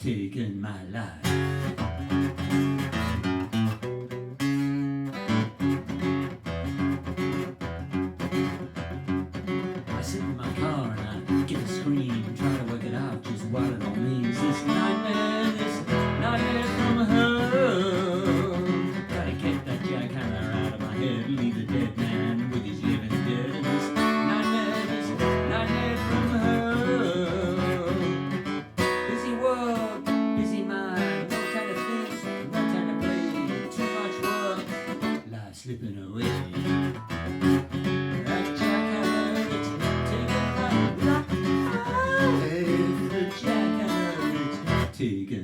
taken my life. I sit in my car and I get a scream, try to work it out just what it all means. This nightmare from home. Gotta get that jackhammer out of my head, leave the dead man with his living dead. And this nightmare from home. Busy world, busy mind, no time to think, no time to play, too much work, life slipping away. That jackhammer, it's taking my life. The jackhammer, it's taking